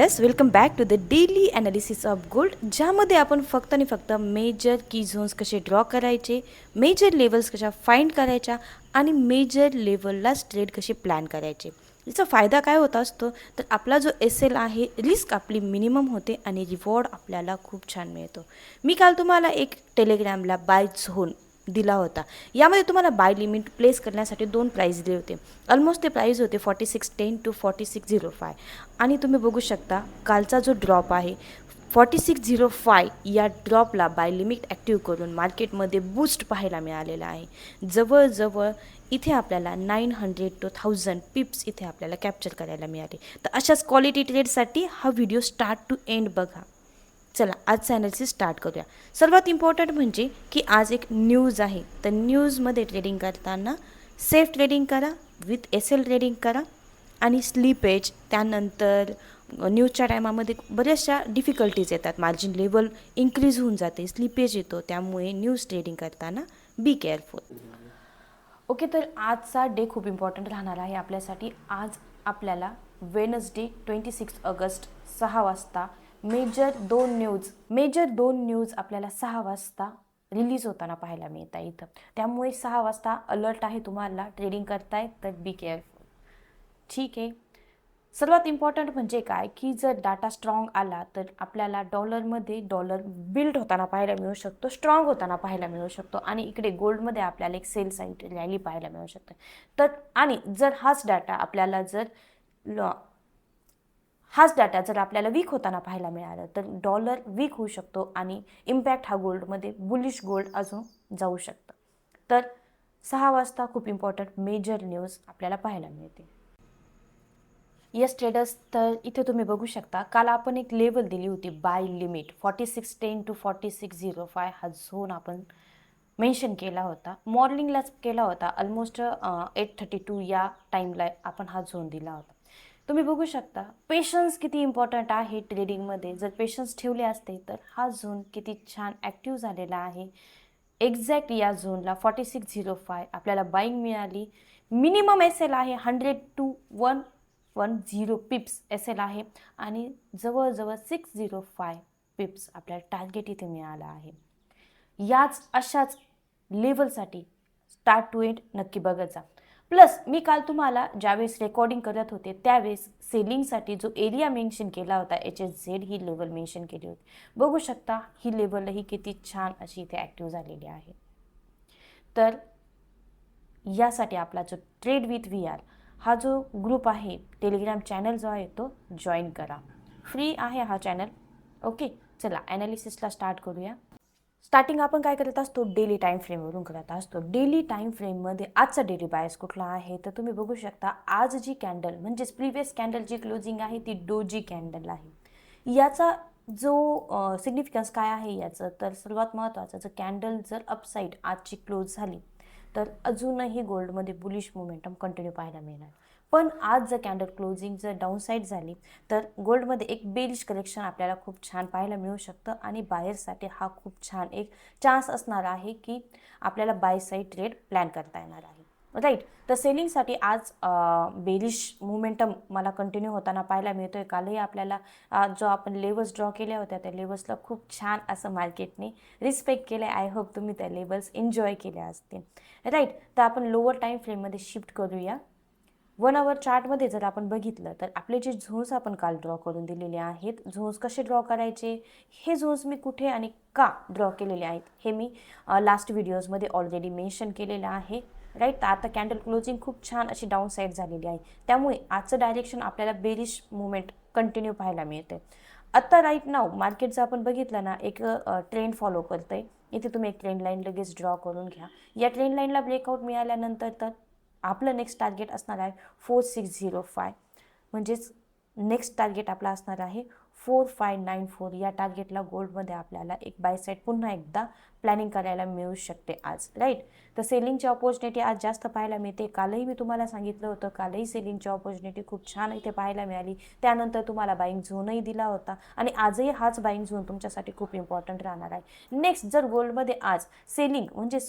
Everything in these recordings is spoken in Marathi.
Yes, welcome back to the daily analysis of gold, ज्यामध्ये आपण फक्त आणि फक्त मेजर की झोन्स कसे ड्रॉ करायचे, मेजर लेवल्स कशा फाइंड करायच्या आणि मेजर लेवललाच ट्रेड कसे प्लॅन करायचे. याचा फायदा काय होत असतो तर आपला जो एस एल आहे, रिस्क आपली मिनिमम होते आणि रिवॉर्ड आपल्याला खूप छान मिळतो. मी काल तुम्हाला एक टेलिग्रामला बाय झोन दिला होता. यामध्ये तुम्हाला बाय लिमिट प्लेस करण्यासाठी 2 प्राईज दिले होते. ऑलमोस्ट ते प्राईज होते 4610 टू 4605 आणि तुम्ही बघू शकता कालचा जो ड्रॉप आहे 4605 या ड्रॉपला बाय लिमिट ॲक्टिव्ह करून मार्केटमध्ये बूस्ट पाहायला मिळालेला आहे. जवळजवळ इथे आपल्याला 900 टू 1000 पिप्स इथे आपल्याला कॅप्चर करायला मिळाले. तर अशाच क्वालिटी ट्रेडसाठी हा व्हिडिओ स्टार्ट टू एंड बघा. चला आजचं ॲनालिसिस स्टार्ट करूया. सर्वात इम्पॉर्टंट म्हणजे की आज एक न्यूज आहे. तर न्यूजमध्ये ट्रेडिंग करताना सेफ ट्रेडिंग करा, विथ एस एल ट्रेडिंग करा आणि स्लिपेज त्यानंतर न्यूजच्या टायमामध्ये बऱ्याचशा डिफिकल्टीज येतात. मार्जिन लेवल इन्क्रीज होऊन जाते, स्लिपेज येतो, त्यामुळे न्यूज ट्रेडिंग करताना बी केअरफुल. ओके, तर आजचा डे खूप इम्पॉर्टंट राहणार आहे आपल्यासाठी. आज आपल्याला वेनसडे 26 ऑगस्ट 6 वाजता मेजर दोन न्यूज आपल्याला 6 वाजता रिलीज होताना पाहायला मिळत आहे इथं. त्यामुळे 6 वाजता अलर्ट आहे, तुम्हाला ट्रेडिंग करताय तर बी केअरफुल. ठीक आहे. सर्वात इम्पॉर्टंट म्हणजे काय की जर डाटा स्ट्रॉंग आला तर आपल्याला डॉलरमध्ये डॉलर बिल्ड होताना पाहायला मिळू शकतो, स्ट्रॉंग होताना पाहायला मिळू शकतो आणि इकडे गोल्डमध्ये आपल्याला एक सेल साईड रॅली पाहायला मिळू शकते. तर आणि जर हाच डाटा आपल्याला वीक होताना पाहायला मिळाला तर डॉलर वीक होऊ शकतो आणि इम्पॅक्ट हा गोल्डमध्ये बुलिश गोल्ड अजून जाऊ शकतं. तर 6 वाजता खूप इम्पॉर्टंट मेजर न्यूज आपल्याला पाहायला मिळते. येस ट्रेडर्स, तर इथे तुम्ही बघू शकता काल आपण एक लेवल दिली होती बाय लिमिट 4610 टू 4605 हा झोन आपण मेन्शन केला होता. मॉर्निंगलाच केला होता. ऑलमोस्ट 8:32 या टाईमला आपण हा झोन दिला होता. तुम्ही बघू शकता पेशन्स किती इम्पॉर्टंट आहे ट्रेडिंगमध्ये. जर पेशन्स ठेवले असते तर हा झोन किती छान ॲक्टिव्ह झालेला आहे. एक्झॅक्ट या झोनला 4605 आपल्याला बाईंग मिळाली. मिनिमम एस एल आहे 100 टू 110 पिप्स एस एल आहे आणि जवळजवळ 605 पिप्स आपल्याला टार्गेट इथे मिळाला आहे. याच अशाच लेवलसाठी स्टार्ट टू एंड नक्की बघत जा. प्लस मी काल तुम्हाला ज्यावेळेस रेकॉर्डिंग करत होते त्यावेळेस सेलिंगसाठी जो एरिया मेन्शन केला होता HSZ ही लेवल मेन्शन केली होती. बघू शकता ही लेवलही किती छान अशी इथे ॲक्टिव्ह झालेली आहे. तर यासाठी आपला जो ट्रेड विथ VR हा जो ग्रुप आहे, टेलिग्राम चॅनल जो आहे तो जॉईन करा. फ्री आहे हा चॅनल. ओके, चला ॲनालिसिसला स्टार्ट करूया. स्टार्टिंग आपण काय करत असतो, डेली टाईम फ्रेमवरून करत असतो. डेली टाईम फ्रेममध्ये आजचा डेली बायस कुठला आहे तर तुम्ही बघू शकता आज जी कॅन्डल म्हणजेच प्रिव्हियस कॅन्डल जी क्लोजिंग आहे ती डोजी कॅन्डल आहे. याचा जो सिग्निफिकन्स काय आहे याचं, तर सर्वात महत्त्वाचं जर कॅन्डल जर अपसाईड आजची क्लोज झाली तर अजूनही गोल्डमध्ये बुलिश मोमेंटम कंटिन्यू पाहायला मिळणार. पण आज जर कॅन्डल क्लोजिंग जर डाऊनसाईड झाली तर गोल्डमध्ये एक बेरिश कलेक्शन आपल्याला खूप छान पाहायला मिळू शकतं आणि बायर्ससाठी हा खूप छान एक चान्स असणार आहे की आपल्याला बाय साईड ट्रेड प्लॅन करता येणार आहे. राईट, तर सेलिंगसाठी आज बेरिश मोमेंटम मला कंटिन्यू होताना पाहायला मिळतो आहे. कालही आपल्याला जो आपण लेवल्स ड्रॉ केल्या होत्या त्या लेवल्सला खूप छान असं मार्केटने रिस्पेक्ट केलं आहे. आय होप तुम्ही त्या लेवल्स एन्जॉय केल्या असतील. राईट, तर आपण लोअर टाईम फ्रेममध्ये शिफ्ट करूया. 1 आवर चार्टमध्ये जर आपण बघितलं तर आपले जे झोन्स आपण काल ड्रॉ करून दिलेले आहेत, झोन्स कसे ड्रॉ करायचे, हे झोन्स मी कुठे आणि का ड्रॉ केलेले आहेत हे मी लास्ट व्हिडिओजमध्ये ऑलरेडी मेन्शन केलेलं आहे. राईट, तर आता कॅन्डल क्लोजिंग खूप छान अशी डाऊन साईड झालेली आहे. त्यामुळे आजचं डायरेक्शन आपल्याला बेरिश मुवमेंट कंटिन्यू पाहायला मिळते. आत्ता राईट नाव मार्केट जर आपण बघितलं ना एक ट्रेंड फॉलो करतं आहे. इथे तुम्ही एक ट्रेंड लाईन लगेच ड्रॉ करून घ्या. या ट्रेंड लाईनला ब्रेकआउट मिळाल्यानंतर तर आपलं नेक्स्ट टार्गेट असणार आहे 4605, म्हणजेच नेक्स्ट टार्गेट आपला असणार आहे 4594. या टार्गेटला गोल्डमध्ये आपल्याला एक बाय साईड पुन्हा एकदा प्लॅनिंग करायला मिळू शकते आज. राईट, तर सेलिंगची ऑपॉर्च्युनिटी आज जास्त पाहायला मिळते. कालही मी तुम्हाला सांगितलं होतं, कालही सेलिंगची ऑपॉर्च्युनिटी खूप छान इथे पाहायला मिळाली. त्यानंतर तुम्हाला बाईंग झोनही दिला होता आणि आजही हाच बाईंग झोन तुमच्यासाठी खूप इम्पॉर्टंट राहणार आहे. नेक्स्ट जर गोल्डमध्ये आज सेलिंग म्हणजे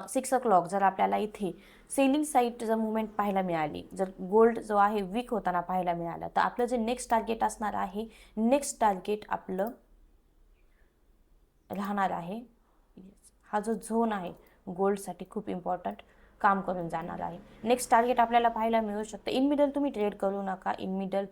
6 o'clock जर आपल्याला इथे सेलिंग साईड जर मुवमेंट पाहायला मिळाली, जर गोल्ड जो आहे वीक होताना पाहायला मिळाला, तर आपलं जे नेक्स्ट टार्गेट असणार आहे, नेक्स्ट टार्गेट आपलं राहणार आहे, हा जो झोन आहे गोल्डसाठी खूप इम्पॉर्टंट काम करून जाणार आहे. नेक्स्ट टार्गेट आपल्याला पाहायला मिळू शकतं. इन मिडल तुम्ही ट्रेड करू नका. इन मिडल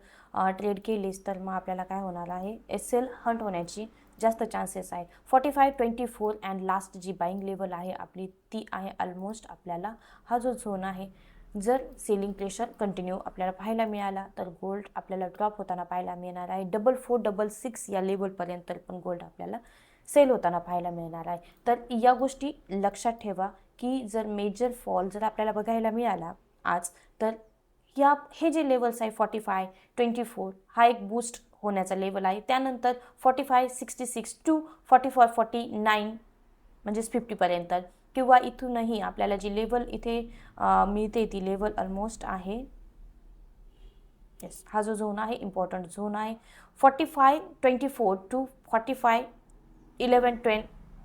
ट्रेड केलीस तर मग आपल्याला काय होणार आहे, SL हंट होण्याची जास्त चान्सेस आहे. 45-24 अँड लास्ट जी बाईंग लेवल आहे आपली ती आहे ऑलमोस्ट आपल्याला हा जो झोन आहे, जर सेलिंग प्रेशर कंटिन्यू आपल्याला पाहायला मिळाला तर गोल्ड आपल्याला ड्रॉप होताना पाहायला मिळणार आहे. 4466 या लेवलपर्यंत पण गोल्ड आपल्याला सेल होताना पाहायला मिळणार आहे. तर या गोष्टी लक्षात ठेवा की जर मेजर फॉल जर आपल्याला बघायला मिळाला आज, तर हे जे लेवल्स आहे 45-24 हा एक बूस्ट होण्याचा लेवल आहे. त्यानंतर 45-66 टू 44-49 म्हणजेच 50पर्यंत, किंवा इथूनही आपल्याला जी लेवल इथे मिळते ती लेवल ऑलमोस्ट आहे, येस, हा जो झोन आहे इम्पॉर्टंट झोन आहे 45-24 टू 45-11-20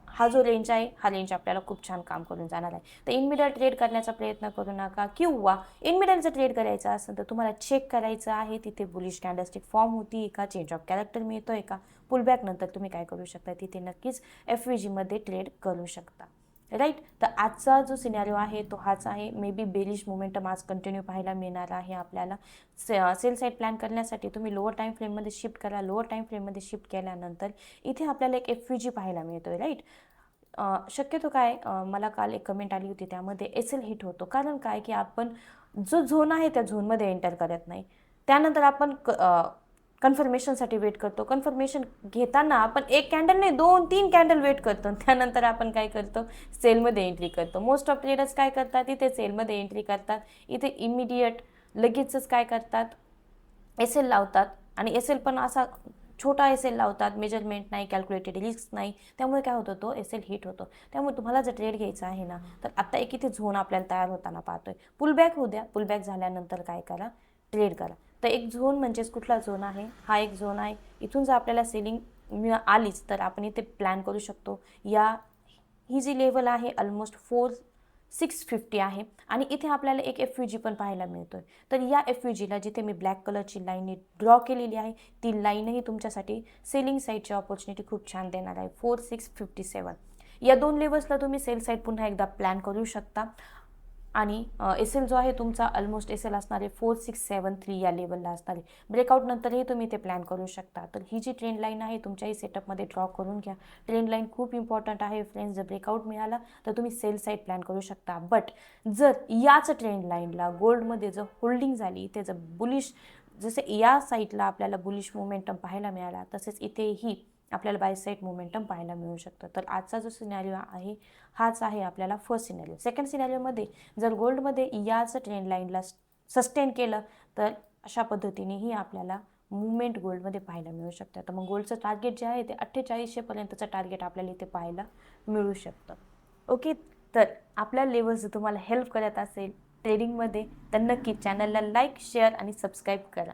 हा जो रेंज आहे, हा रेंज आपल्याला खूप छान काम करून जाणार आहे. तर इन मिडल ट्रेड करण्याचा प्रयत्न करू नका, किंवा इन मिडल जर ट्रेड करायचा असेल तर तुम्हाला चेक करायचं आहे तिथे बुलिश कॅन्डलस्टिक फॉर्म होती का, चेंज ऑफ कॅरेक्टर मिळतोय का. पुलबॅक नंतर तुम्ही काय करू शकता, तिथे नक्कीच FVG मध्ये ट्रेड करू शकता. राईट. तर आजचा जो सिनॅरिओ आहे तो हाच आहे. मे बी बेलिश मोमेंटम आज कंटिन्यू पाहायला मिळणार आहे आपल्याला. सेल साईड प्लॅन करण्यासाठी तुम्ही लोअर टाईम फ्रेममध्ये शिफ्ट करा. लोअर टाईम फ्रेममध्ये शिफ्ट केल्यानंतर इथे आपल्याला एक FVG पाहायला मिळतोय. राईट. शक्यतो काय, मला काल एक कमेंट आली होती, त्यामध्ये SL हिट होतो. कारण काय की आपण जो झोन आहे त्या झोनमध्ये एंटर करत नाही. त्यानंतर आपण कन्फर्मेशनसाठी वेट करतो. कन्फर्मेशन घेताना आपण एक कॅन्डल नाही 2-3 कॅन्डल वेट करतो. त्यानंतर आपण काय करतो, सेलमध्ये एंट्री करतो. मोस्ट ऑफ ट्रेडर्स काय करतात, इथे सेलमध्ये एंट्री करतात. इथे इमिडिएट लगेचच काय करतात, SL लावतात. आणि SL पण असा छोटा SL लावतात, मेजरमेंट नाही, कॅल्क्युलेटेड रिस्क नाही. त्यामुळे काय होतं, तो SL हिट होतो. त्यामुळे तुम्हाला जर ट्रेड घ्यायचा आहे ना, तर आता एक इथे झोन आपल्याला तयार होताना पाहतोय. पुलबॅक होऊ द्या. पुलबॅक झाल्यानंतर काय करा, ट्रेड करा. तर एक झोन म्हणजेच कुठला झोन आहे, हा एक झोन आहे. इथून जर आपल्याला सेलिंग आलीच तर आपण इथे प्लॅन करू शकतो. ही जी लेवल आहे ऑलमोस्ट 4650 आहे. आणि इथे आपल्याला एक FVG पण पाहायला मिळतोय. तर या FVGला जिथे मी ब्लॅक कलरची लाईन ड्रॉ केलेली आहे, ती लाईनही तुमच्यासाठी सेलिंग साईडची ऑपॉर्च्युनिटी खूप छान देणार आहे. 4657 या 2 लेवल्सला तुम्ही सेल साईड पुन्हा एकदा प्लॅन करू शकता. आणि SL जो आहे तुमचा ऑलमोस्ट SL असणार आहे 4673 या लेवलला असणार आहे. ब्रेकआउट नंतरही तुम्ही ते प्लॅन करू शकता. तर ही जी ट्रेंड लाईन आहे तुमच्याही सेटअपमध्ये ड्रॉ करून घ्या. ट्रेंड लाईन खूप इम्पॉर्टंट आहे फ्रेंड्स. जर ब्रेकआउट मिळाला तर तुम्ही सेल साईड प्लॅन करू शकता. बट जर याच ट्रेंड लाईनला गोल्डमध्ये जर होल्डिंग झाली, ते जर बुलिश, जसे या साईडला आपल्याला बुलिश मोमेंटम पाहायला मिळाला, तसेच इथेही आपल्याला बाय साईड मोमेंटम पाहायला मिळू शकतं. तर आजचा जो सिनॅरिओ आहे हाच आहे आपल्याला फर्स्ट सिनॅरिओ. सेकंड सिनॅरिओमध्ये जर गोल्डमध्ये याच ट्रेंड लाईनला सस्टेन केलं तर अशा पद्धतीनेही आपल्याला मुवमेंट गोल्डमध्ये पाहायला मिळू शकतं. तर मग गोल्डचं टार्गेट जे आहे ते 4800पर्यंतचं टार्गेट आपल्याला इथे पाहायला मिळू शकतं. ओके. तर आपल्या लेवल्स जर तुम्हाला हेल्प करत असेल ट्रेडिंगमध्ये तर नक्की चॅनलला लाईक, शेअर आणि सबस्क्राईब करा.